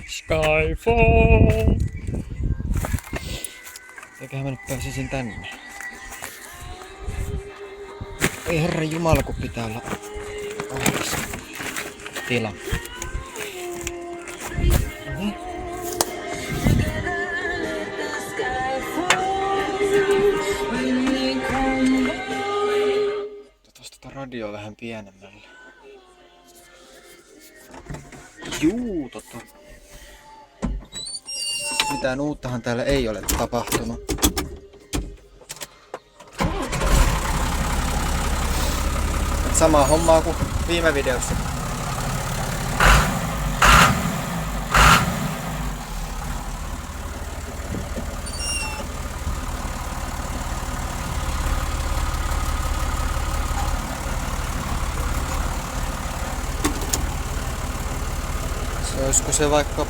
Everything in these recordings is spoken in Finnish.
Skyfall! Eiköhän mä nyt pääsisin tänne. Ei herra jumala, kun pitää olla oikeassa tila. Tuosta radioa vähän pienemmällä. Juu, totta. Mitään uuttahan täällä ei ole tapahtunut. Samaa hommaa kuin viime videossa. Olisiko se vaikka...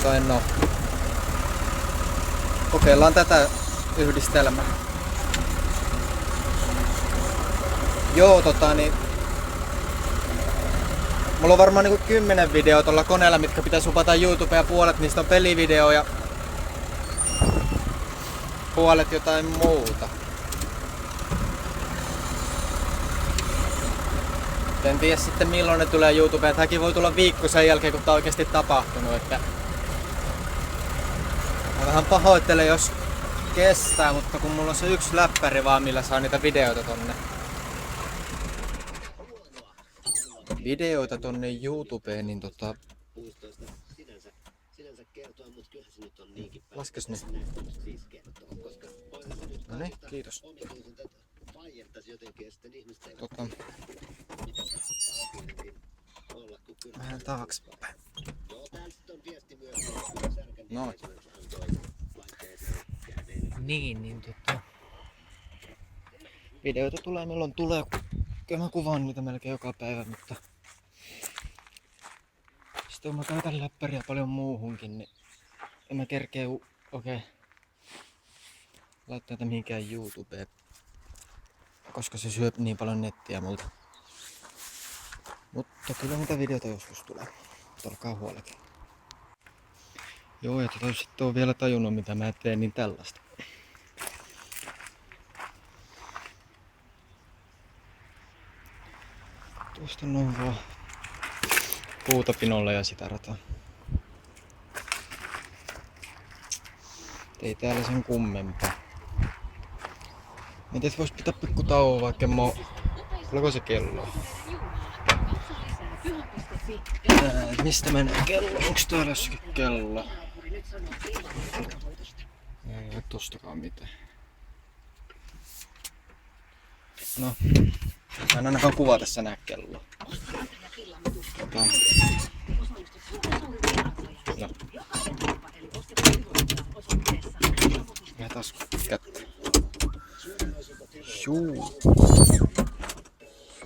Tai no... Kokeillaan tätä yhdistelmää. Joo, niin... Mulla on varmaan niinku 10 videoa tuolla koneella, mitkä pitäisi upata YouTubeen ja puolet niistä on pelivideoja. Puolet jotain muuta. En tiedä sitten milloin ne tulee YouTubeen. Tämäkin voi tulla viikko sen jälkeen, kun tää on oikeesti tapahtunut. Että... Mä vähän pahoittelen, jos kestää, mutta kun mulla on se yksi läppäri vaan, millä saa niitä videoita tonne. Videoita tonne YouTubeen, niin Laskes ne. No niin, kiitos. Vähän taaksepäin. No. Niin videoita tulee milloin tulee. Kyllä mä kuvaan niitä melkein joka päivä, mutta sitten kun mä käytän läppäriä paljon muuhunkin, niin en mä kerkeä laittaa tätä mihinkään YouTubeen, koska se syö niin paljon nettiä multa. Mutta kyllä niitä videoita joskus tulee. Olkaa huoleti. Joo, ja jos sitten on vielä tajunnut mitä mä teen, niin tällaista. Tuosta noin vaan puuta pinolle ja sitä rataa. Ei täällä sen kummempaa. Mietin, että vois pitää pikku tauon vaikka Oliko se kello? Mistä menee kello? Onks täällä jossakin kello? Ei oo tostakaan mitään. No. Mä en ainakaan kuva tässä näe kelloa. No. Ja taas kättä. Juu.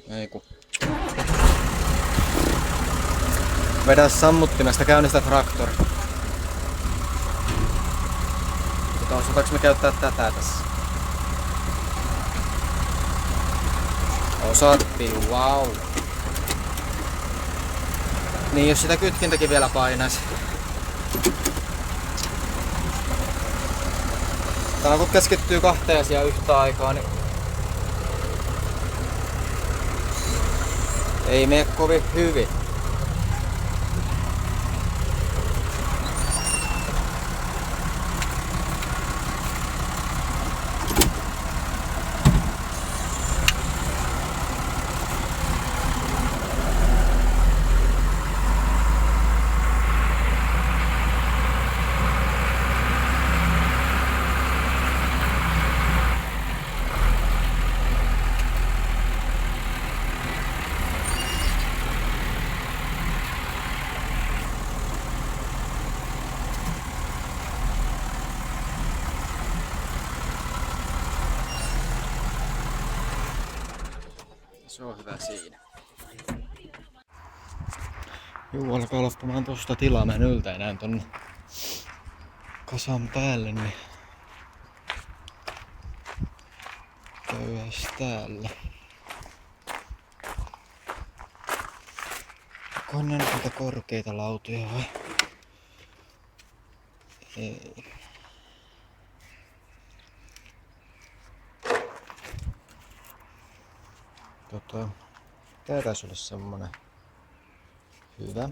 Eiku. Vedä sammuttimesta, käynnistä traktori. Osataanko me käyttää tätä tässä? Osattiin, wow. Niin jos sitä kytkintäkin vielä painaisi. Täällä kun keskittyy kahteen asiaan yhtä aikaa, niin ei mene kovin hyvin. Se on hyvä siinä. Juu, alkaa loppumaan tosta tilaa. Mä en yltä enää tonne kasan päälle, niin käydään täällä. Onkohan ne nyt korkeita lautoja vai? Ei. Tää taisi olla semmonen hyvä.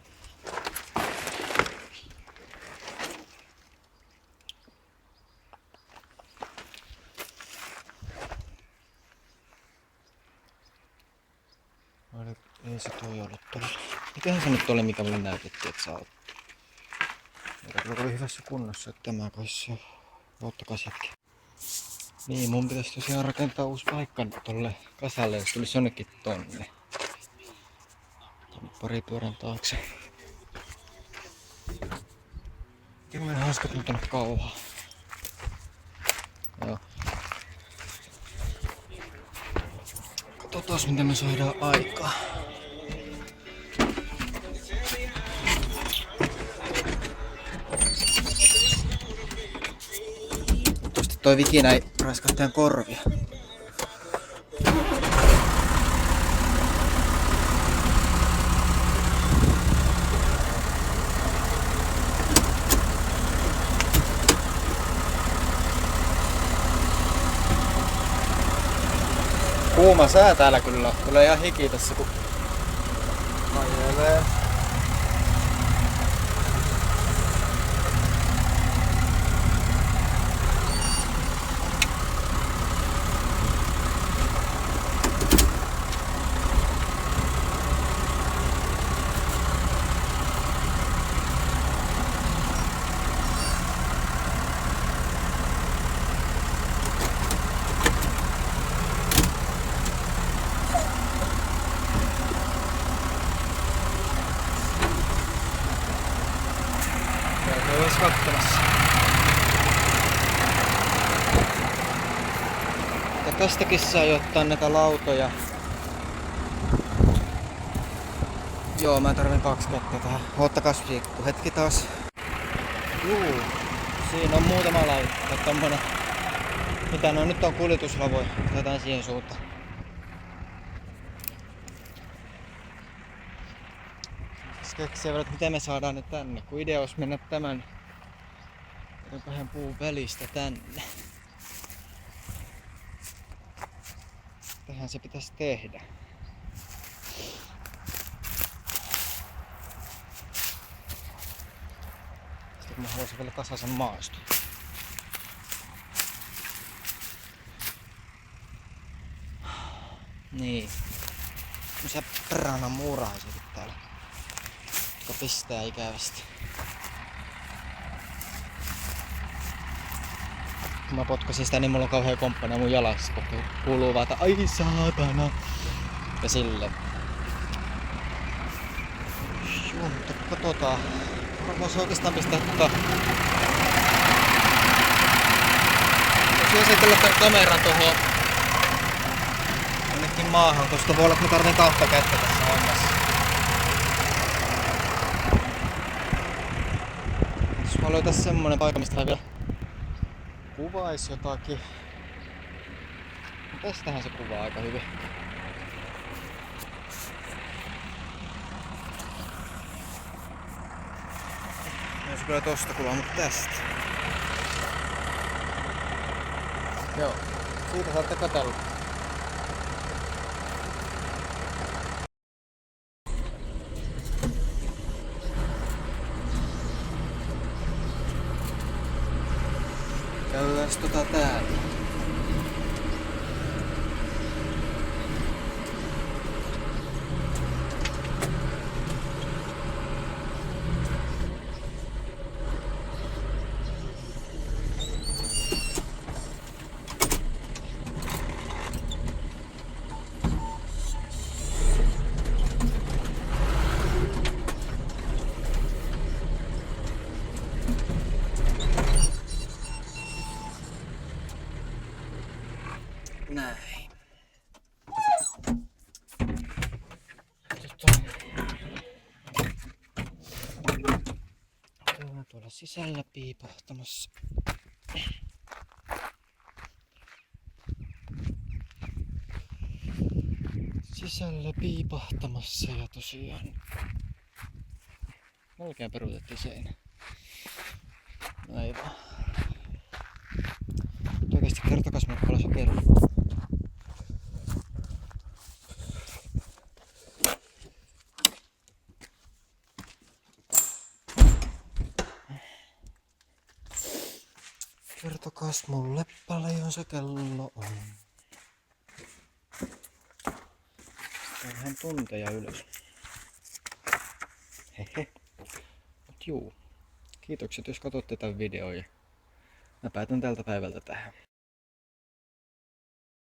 Ei se toi ollut tuolla. Mikähän se nyt oli, mikä mulle näytettiin, että saa ottaa. Eikä kyllä oli hyvässä kunnossa, että tämä kai se ottakaa hetki. Niin, mun pitäisi tosiaan rakentaa uusi paikka tolle kasalle, jos tulisi jonnekin tonne. Pari pyörän taakse. Hirveen hauska tuntunut kauhaa. Joo. Katsotaan miten me saadaan aikaa. Toivottavasti toi vikinä ei raiskaa teidän korvia. Kuuma sää täällä kyllä. Tulee ihan hiki tässä kun ajelee. Olisi katsomassa. Ja tästäkin saa ottaa näitä lautoja. Joo, mä tarvin 2 kättä tähän. Oottakas hetki taas. Juu, siinä on muutama lautta. Tommonen, mitä no nyt on kuljetuslavoja. Jotain siihen suuntaan. Keksiä vielä, että miten me saadaan ne tänne, kun idea olisi mennä tämän kahden puun välistä tänne. Tähän se pitäisi tehdä. Sitten kun mä haluaisin vielä tasaisen maaston. Niin. Semmosia prana muuraisia täällä. Jotka pistää ikävästi. Kun mä potkasin sitä, niin mulla on kauhea komppana mun jalassa, kun kuuluu vaan, että ai saatana. Ja sille. Joo, mutta katsotaan. Mä voisin oikeastaan pistää Voisin esitellä tän kameran tohon jonnekin maahan, koska voi olla, että mä tarvitsen 2 kättä tässä hommassa. Jos mä löytäis semmonen paikka, mistä vielä kuvais jotakin. Tästähän se kuvaa aika hyvin. olisi kyllä tosta kuvaa, mutta tästä. Joo, siitä saatte katsella. Käydääns täällä. Näin. On tuolla sisällä piipahtamassa. Sisällä piipahtamassa ja tosiaan melkein peruutettiin seinä. No ei vaan. Oikeesti kertokas mulle paljon se peruu. Kertokas mulle paljon se kello on. Sitten vähän tunteja ylös. Hehe. Mut juu. Kiitokset jos katsotte tämän videon ja mä päätän tältä päivältä tähän.